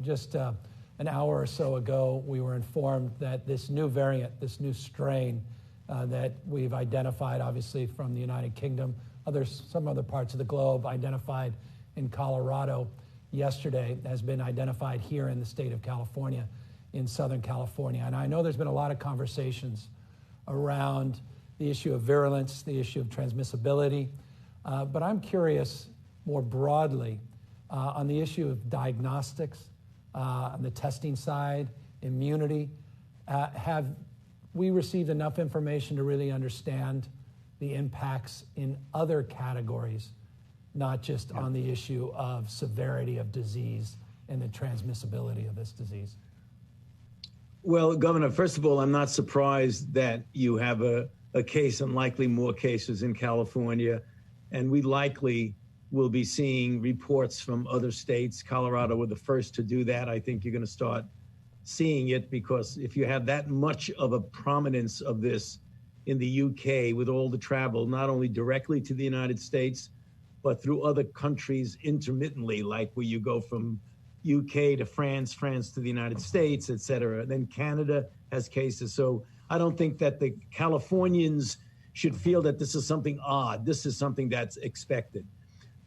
just an hour or so ago, we were informed that this new variant, this new strain that we've identified, obviously from the United Kingdom, some other parts of the globe, identified in Colorado yesterday, has been identified here in the state of California, in Southern California. And I know there's been a lot of conversations around the issue of virulence, the issue of transmissibility, but I'm curious more broadly on the issue of diagnostics, on the testing side, immunity. Have we received enough information to really understand the impacts in other categories, not just on the issue of severity of disease and the transmissibility of this disease? Well, Governor, first of all, I'm not surprised that you have a case and likely more cases in California, and we likely will be seeing reports from other states. Colorado were the first to do that. I think you're going to start seeing it because if you have that much of a prominence of this in the UK with all the travel, not only directly to the United States, but through other countries intermittently, like where you go from UK to France, France to the United States, et cetera. Then Canada has cases. So I don't think that the Californians should feel that this is something odd. This is something that's expected.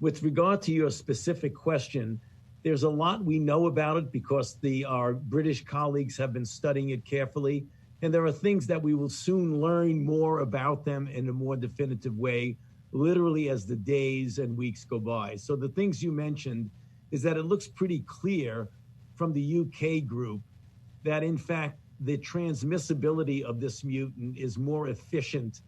With regard to your specific question, there's a lot we know about it because our British colleagues have been studying it carefully. And there are things that we will soon learn more about them in a more definitive way, literally as the days and weeks go by. So the things you mentioned is that it looks pretty clear from the UK group that, in fact, the transmissibility of this mutant is more efficient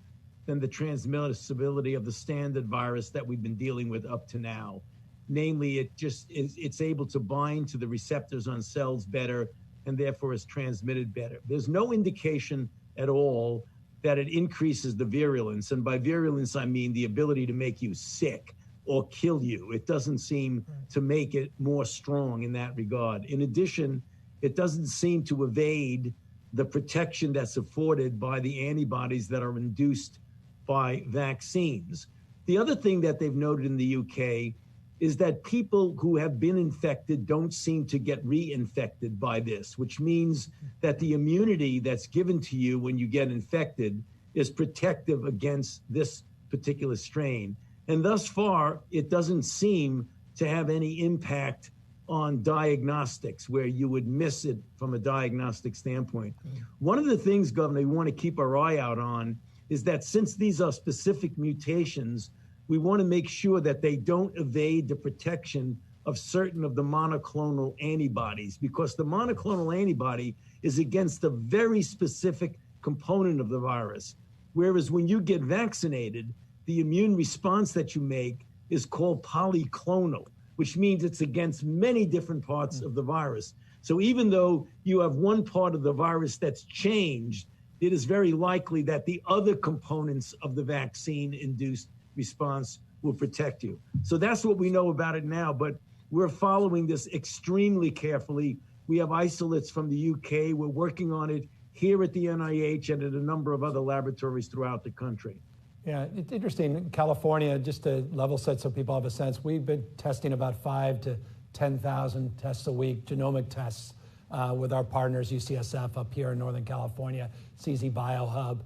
than the transmissibility of the standard virus that we've been dealing with up to now. Namely, it's able to bind to the receptors on cells better and therefore is transmitted better. There's no indication at all that it increases the virulence. And by virulence, I mean the ability to make you sick or kill you. It doesn't seem to make it more strong in that regard. In addition, it doesn't seem to evade the protection that's afforded by the antibodies that are induced by vaccines. The other thing that they've noted in the UK is that people who have been infected don't seem to get reinfected by this, which means that the immunity that's given to you when you get infected is protective against this particular strain. And thus far, it doesn't seem to have any impact on diagnostics where you would miss it from a diagnostic standpoint. One of the things, Governor, we want to keep our eye out on is that since these are specific mutations, we want to make sure that they don't evade the protection of certain of the monoclonal antibodies, because the monoclonal antibody is against a very specific component of the virus. Whereas when you get vaccinated, the immune response that you make is called polyclonal, which means it's against many different parts of the virus. So even though you have one part of the virus that's changed, it is very likely that the other components of the vaccine-induced response will protect you. So that's what we know about it now, but we're following this extremely carefully. We have isolates from the UK. We're working on it here at the NIH and at a number of other laboratories throughout the country. Yeah, it's interesting. In California, just to level set so people have a sense, we've been testing about 5,000 to 10,000 tests a week, genomic tests, with our partners, UCSF up here in Northern California, CZ BioHub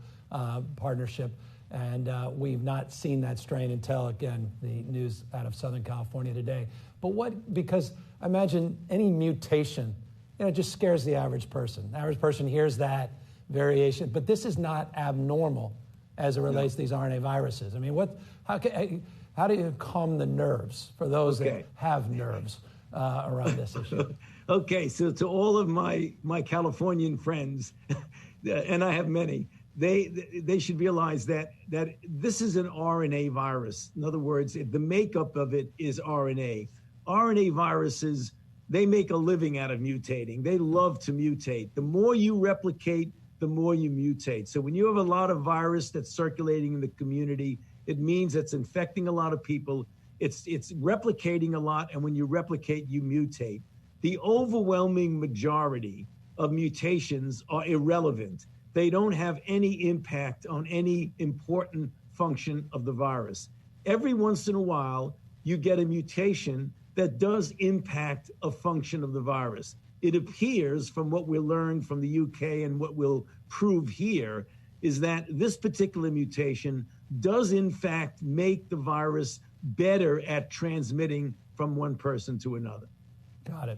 partnership. And we've not seen that strain until, again, the news out of Southern California today. But because I imagine any mutation, it just scares the average person. The average person hears that variation, but this is not abnormal as it relates to these RNA viruses. I mean, how do you calm the nerves for those that have nerves around this issue? Okay, so to all of my Californian friends, and I have many, they should realize that this is an RNA virus. In other words, the makeup of it is RNA. RNA viruses, they make a living out of mutating. They love to mutate. The more you replicate, the more you mutate. So when you have a lot of virus that's circulating in the community, it means it's infecting a lot of people. It's replicating a lot, and when you replicate, you mutate. The overwhelming majority of mutations are irrelevant. They don't have any impact on any important function of the virus. Every once in a while, you get a mutation that does impact a function of the virus. It appears from what we learned from the UK and what we'll prove here is that this particular mutation does in fact make the virus better at transmitting from one person to another. Got it.